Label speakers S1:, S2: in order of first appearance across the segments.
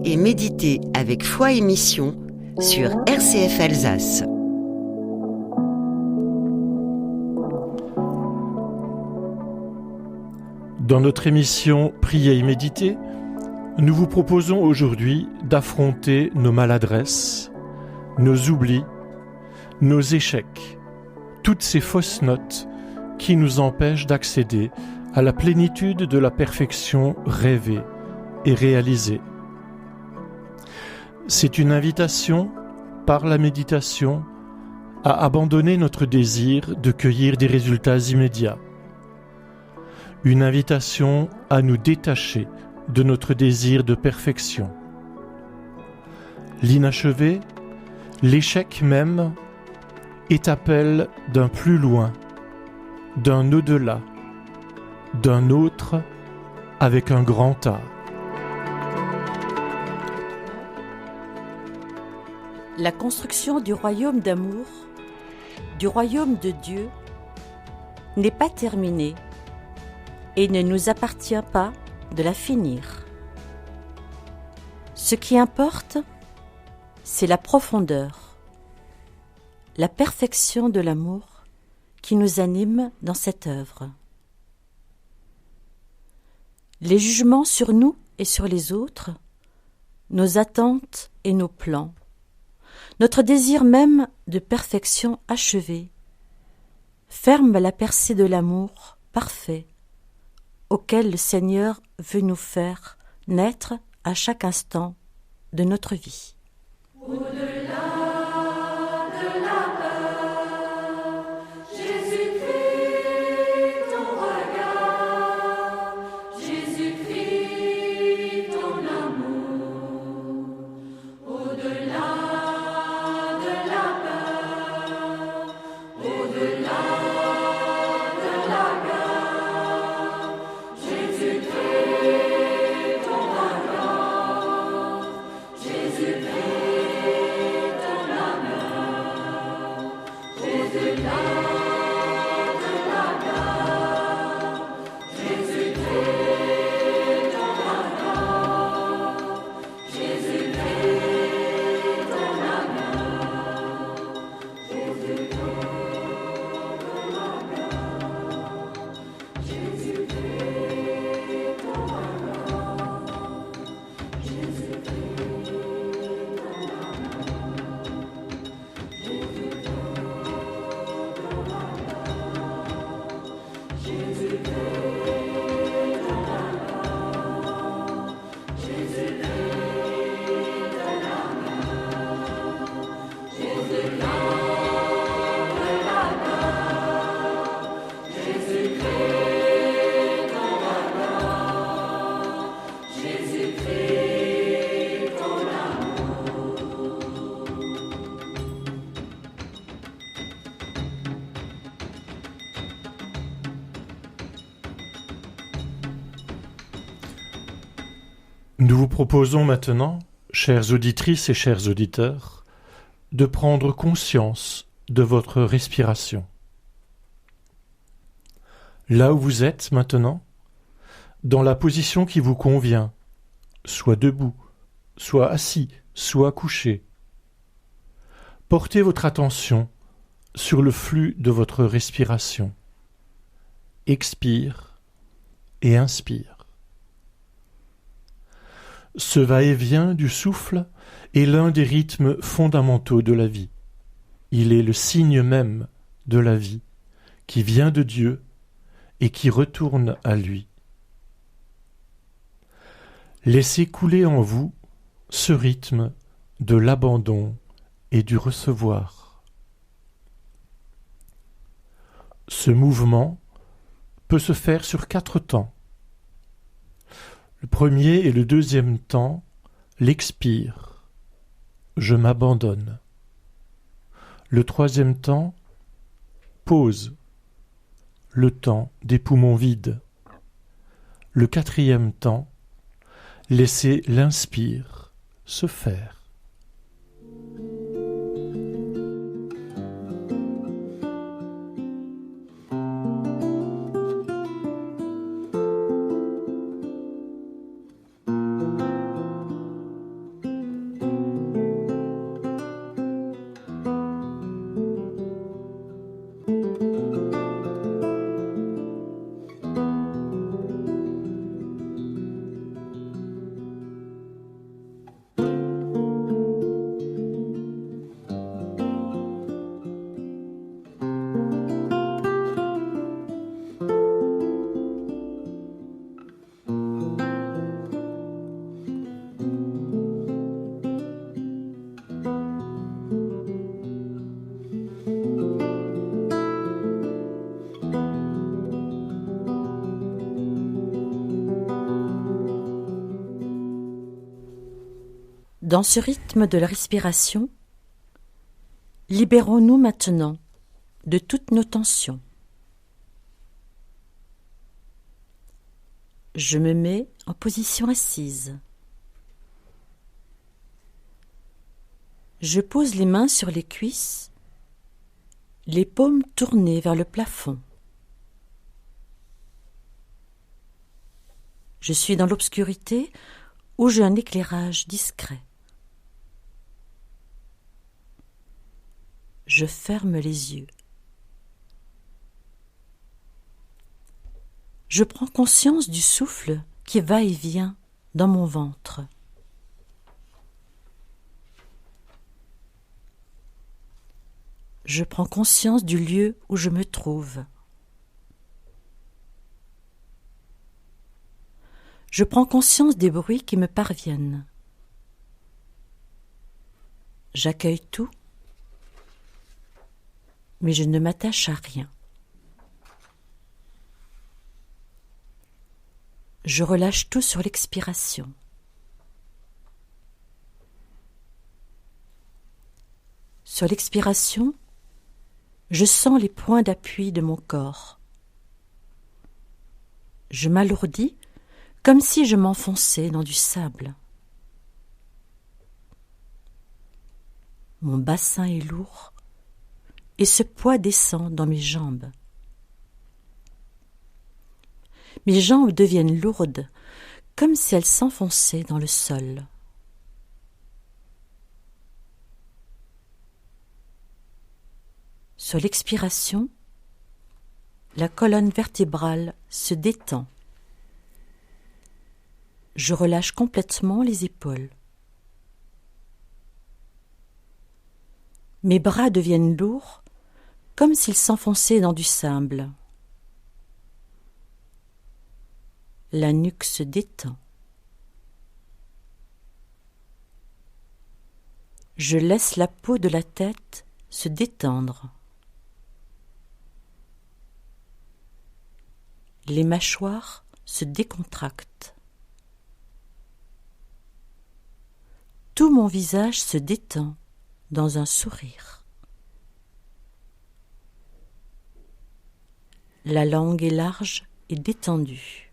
S1: et méditer avec foi et mission sur RCF Alsace.
S2: Dans notre émission Prier et méditer, nous vous proposons aujourd'hui d'affronter nos maladresses, nos oublis, nos échecs, toutes ces fausses notes qui nous empêchent d'accéder à la plénitude de la perfection rêvée et réalisée. C'est une invitation, par la méditation, à abandonner notre désir de cueillir des résultats immédiats. Une invitation à nous détacher de notre désir de perfection. L'inachevé, l'échec même, est appel d'un plus loin, d'un au-delà, d'un autre avec un grand A.
S3: La construction du royaume d'amour, du royaume de Dieu, n'est pas terminée et ne nous appartient pas de la finir. Ce qui importe, c'est la profondeur, la perfection de l'amour qui nous anime dans cette œuvre. Les jugements sur nous et sur les autres, nos attentes et nos plans, notre désir même de perfection achevée, ferme la percée de l'amour parfait auquel le Seigneur veut nous faire naître à chaque instant de notre vie.
S2: Nous vous proposons maintenant, chères auditrices et chers auditeurs, de prendre conscience de votre respiration. Là où vous êtes maintenant, dans la position qui vous convient, soit debout, soit assis, soit couché, portez votre attention sur le flux de votre respiration. Expire et inspire. Ce va-et-vient du souffle est l'un des rythmes fondamentaux de la vie. Il est le signe même de la vie, qui vient de Dieu et qui retourne à lui. Laissez couler en vous ce rythme de l'abandon et du recevoir. Ce mouvement peut se faire sur 4 temps. Le premier et le deuxième temps, l'expire, je m'abandonne. Le troisième temps, pause, le temps des poumons vides. Le quatrième temps, laissez l'inspire se faire.
S3: Dans ce rythme de la respiration, libérons-nous maintenant de toutes nos tensions. Je me mets en position assise. Je pose les mains sur les cuisses, les paumes tournées vers le plafond. Je suis dans l'obscurité où j'ai un éclairage discret. Je ferme les yeux. Je prends conscience du souffle qui va et vient dans mon ventre. Je prends conscience du lieu où je me trouve. Je prends conscience des bruits qui me parviennent. J'accueille tout, mais je ne m'attache à rien. Je relâche tout sur l'expiration. Sur l'expiration, je sens les points d'appui de mon corps. Je m'alourdis comme si je m'enfonçais dans du sable. Mon bassin est lourd et ce poids descend dans mes jambes. Mes jambes deviennent lourdes, comme si elles s'enfonçaient dans le sol. Sur l'expiration, la colonne vertébrale se détend. Je relâche complètement les épaules. Mes bras deviennent lourds, comme s'ils s'enfonçaient dans du sable. La nuque se détend. Je laisse la peau de la tête se détendre. Les mâchoires se décontractent. Tout mon visage se détend dans un sourire. La langue est large et détendue.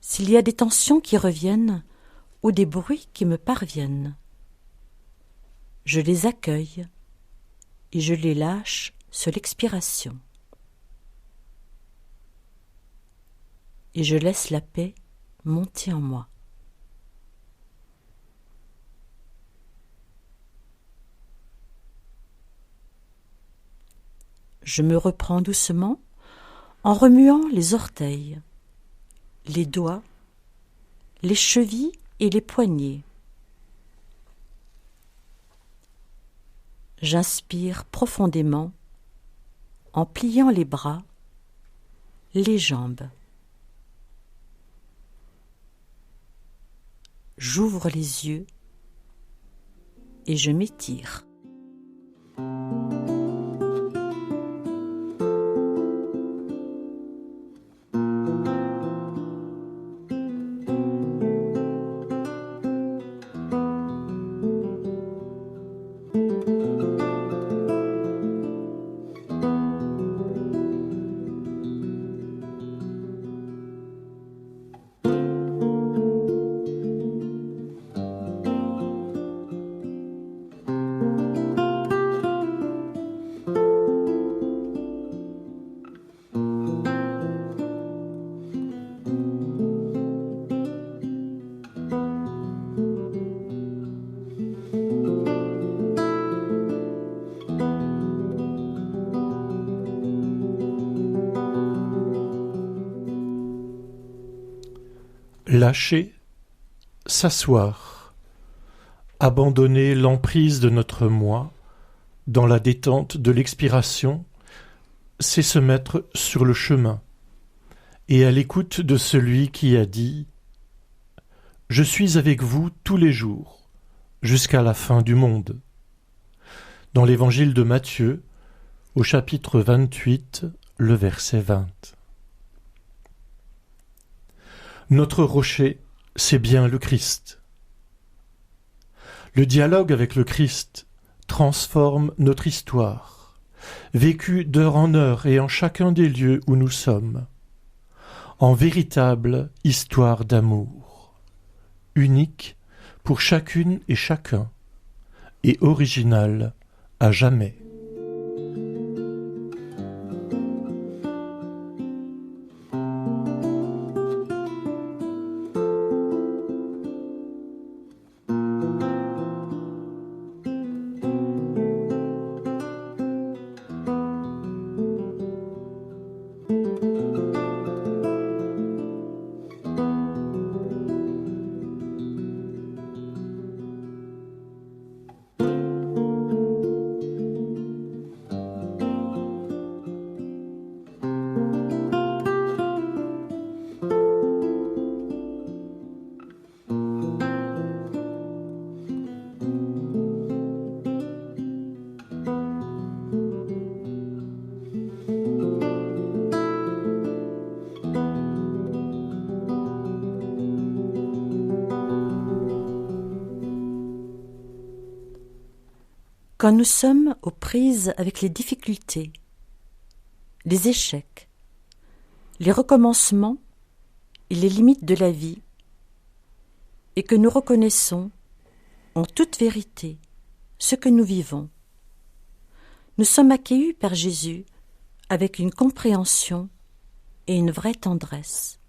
S3: S'il y a des tensions qui reviennent ou des bruits qui me parviennent, je les accueille et je les lâche sur l'expiration. Et je laisse la paix monter en moi. Je me reprends doucement en remuant les orteils, les doigts, les chevilles et les poignets. J'inspire profondément en pliant les bras, les jambes. J'ouvre les yeux et je m'étire.
S2: Lâcher, s'asseoir, abandonner l'emprise de notre moi dans la détente de l'expiration, c'est se mettre sur le chemin et à l'écoute de celui qui a dit « Je suis avec vous tous les jours, jusqu'à la fin du monde ». Dans l'évangile de Matthieu, au chapitre 28, le verset 20. Notre rocher, c'est bien le Christ. Le dialogue avec le Christ transforme notre histoire, vécue d'heure en heure et en chacun des lieux où nous sommes, en véritable histoire d'amour, unique pour chacune et chacun, et originale à jamais.
S3: Quand nous sommes aux prises avec les difficultés, les échecs, les recommencements et les limites de la vie, et que nous reconnaissons en toute vérité ce que nous vivons, nous sommes accueillis par Jésus avec une compréhension et une vraie tendresse.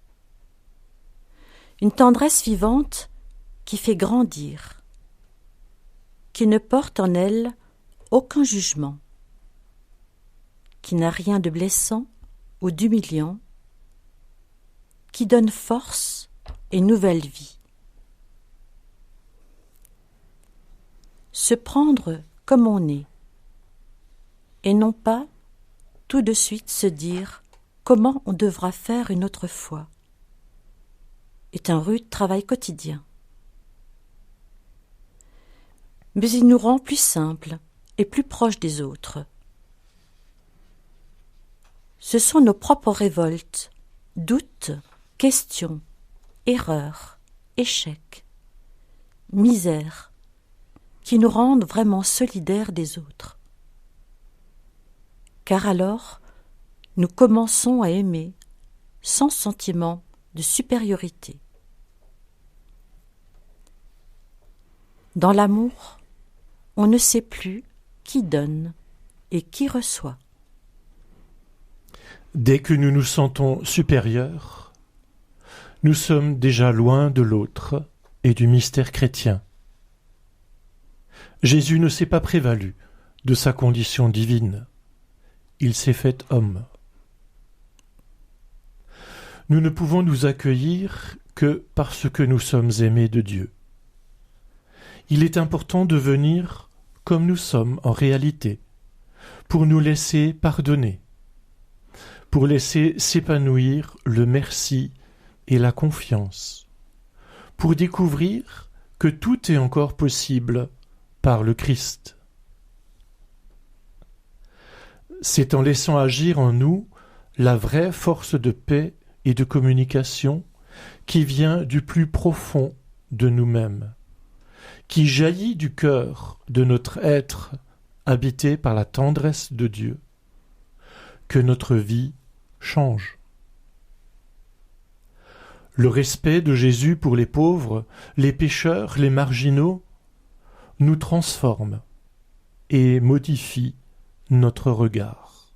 S3: Une tendresse vivante qui fait grandir, qui ne porte en elle aucun jugement, qui n'a rien de blessant ou d'humiliant, qui donne force et nouvelle vie. Se prendre comme on est, et non pas tout de suite se dire comment on devra faire une autre fois, est un rude travail quotidien. Mais il nous rend plus simples et plus proches des autres. Ce sont nos propres révoltes, doutes, questions, erreurs, échecs, misères, qui nous rendent vraiment solidaires des autres. Car alors, nous commençons à aimer sans sentiment de supériorité. Dans l'amour, on ne sait plus qui donne et qui reçoit.
S2: Dès que nous nous sentons supérieurs, nous sommes déjà loin de l'autre et du mystère chrétien. Jésus ne s'est pas prévalu de sa condition divine. Il s'est fait homme. Nous ne pouvons nous accueillir que parce que nous sommes aimés de Dieu. Il est important de venir comme nous sommes en réalité, pour nous laisser pardonner, pour laisser s'épanouir le merci et la confiance, pour découvrir que tout est encore possible par le Christ. C'est en laissant agir en nous la vraie force de paix et de communication qui vient du plus profond de nous-mêmes, qui jaillit du cœur de notre être habité par la tendresse de Dieu, que notre vie change. Le respect de Jésus pour les pauvres, les pécheurs, les marginaux, nous transforme et modifie notre regard.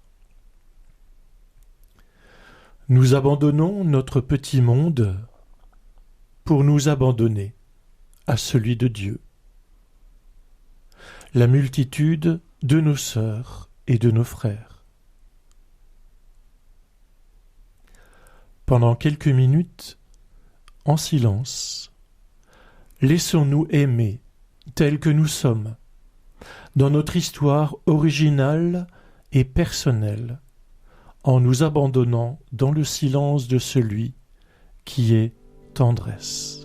S2: Nous abandonnons notre petit monde pour nous abandonner à celui de Dieu. La multitude de nos sœurs et de nos frères. Pendant quelques minutes, en silence, laissons-nous aimer tels que nous sommes, dans notre histoire originale et personnelle, en nous abandonnant dans le silence de celui qui est tendresse.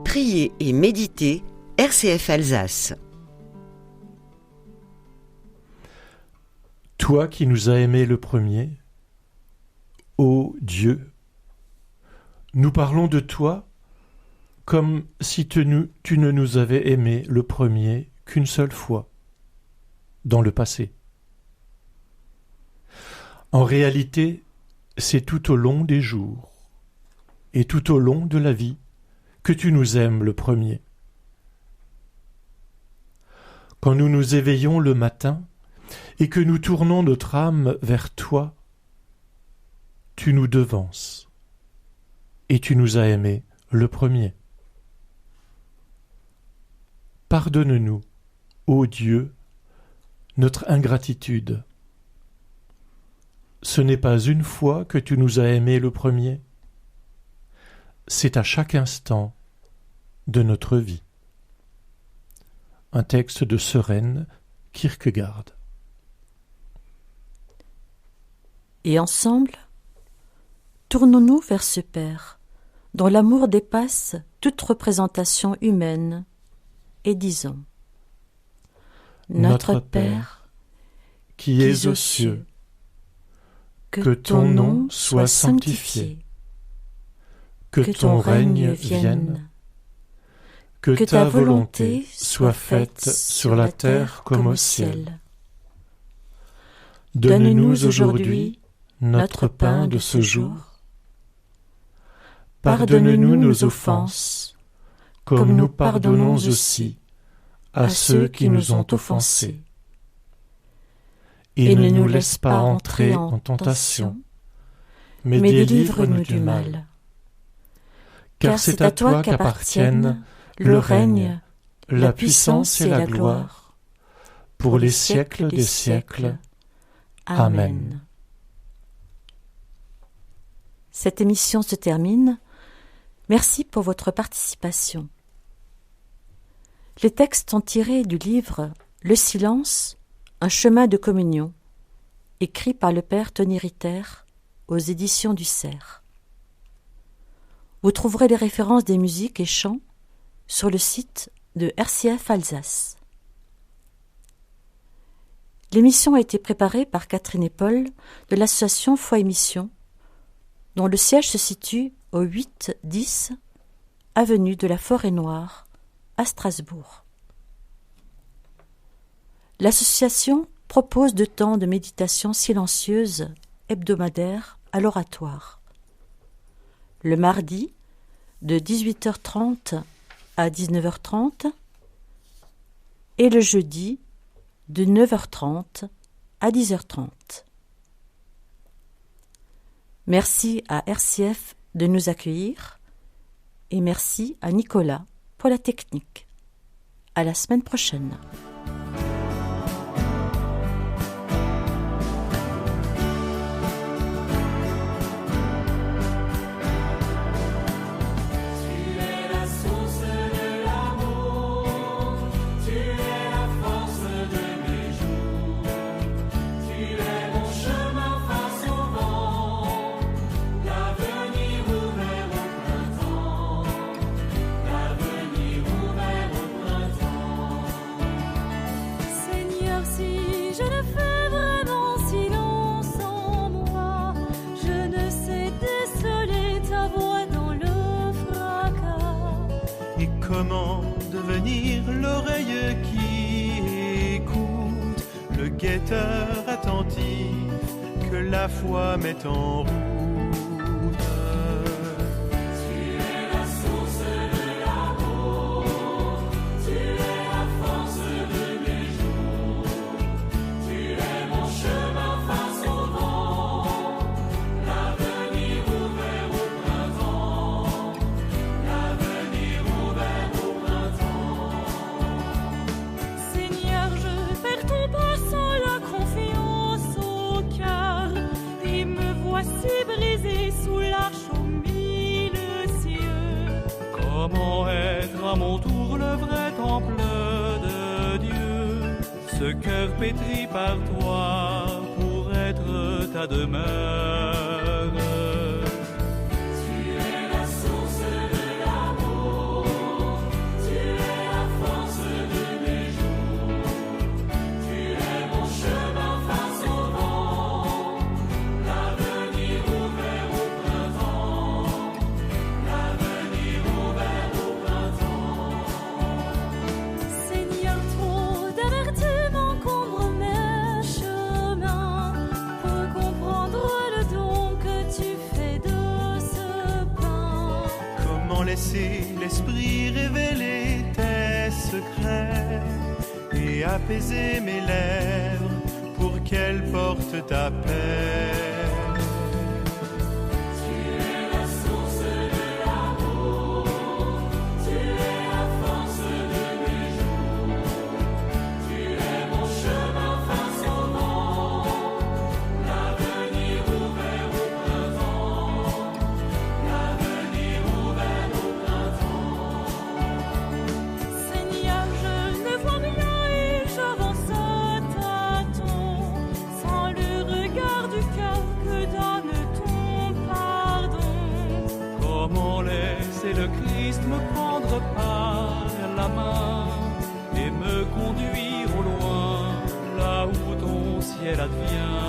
S1: Prier et méditer, RCF Alsace.
S2: Toi qui nous as aimés le premier, ô Dieu, nous parlons de toi comme si tu ne nous avais aimés le premier qu'une seule fois, dans le passé. En réalité, c'est tout au long des jours et tout au long de la vie que tu nous aimes le premier. Quand nous nous éveillons le matin et que nous tournons notre âme vers toi, tu nous devances et tu nous as aimés le premier. Pardonne-nous, ô Dieu, notre ingratitude. Ce n'est pas une fois que tu nous as aimés le premier, c'est à chaque instant de notre vie. Un texte de Søren Kierkegaard.
S3: Et ensemble, tournons-nous vers ce Père, dont l'amour dépasse toute représentation humaine, et disons: Notre Père,
S2: qui es aux cieux, que ton nom soit sanctifié, que ton règne vienne, que ta volonté soit faite sur la terre comme au ciel. Donne-nous aujourd'hui notre pain de ce jour. Pardonne-nous nos offenses, comme nous pardonnons aussi à ceux qui nous ont offensés. Et ne nous laisse pas entrer en tentation, mais délivre-nous du mal. Car c'est à toi qu'appartiennent le règne, la puissance et la gloire, pour les siècles des siècles. Amen.
S3: Cette émission se termine. Merci pour votre participation. Les textes sont tirés du livre Le silence, un chemin de communion, écrit par le père Tony Ritter aux éditions du Cerf. Vous trouverez les références des musiques et chants sur le site de RCF Alsace. L'émission a été préparée par Catherine et Paul de l'association Foi et Mission, dont le siège se situe au 8-10 avenue de la Forêt-Noire à Strasbourg. L'association propose 2 temps de méditation silencieuse hebdomadaire à l'oratoire. Le mardi, de 18h30 à 19h30, et le jeudi, de 9h30 à 10h30. Merci à RCF de nous accueillir et merci à Nicolas pour la technique. À la semaine prochaine.
S4: Comment devenir l'oreille qui écoute, le guetteur attentif que la foi met en route.
S5: Tu es la source de l'amour, tu es la force de mes jours, tu es mon chemin face au vent, l'avenir ouvert au printemps, l'avenir ouvert au printemps.
S6: Seigneur, je perds ton pas sans la confiance au cœur, et me voici brisé sous l'arche aux mille cieux.
S7: Comment être à mon tour le vrai temple de Dieu, ce cœur pétri par toi pour être ta demeure.
S5: Tu es la source de l'amour, tu es la force de mes jours, tu es mon chemin face au vent, l'avenir ouvert au printemps, l'avenir ouvert au printemps.
S6: Seigneur, trop d'avertissements qu'ombre mes chemins, pour comprendre le don que tu fais de ce pain.
S4: Comment laisser l'esprit révéler tes secrets et apaiser mes lèvres pour qu'elles portent ta paix.
S5: Tu es la source de l'amour, tu es la force de mes jours, tu es mon chemin face au vent, l'avenir ouvert au printemps, l'avenir ouvert au printemps.
S6: Seigneur, je ne vois rien et j'avance à tâtons, sans le regard du cœur que donne ton pardon.
S7: Comment laisser le Christ me prendre par la main et me conduire au loin, là où ton ciel advient.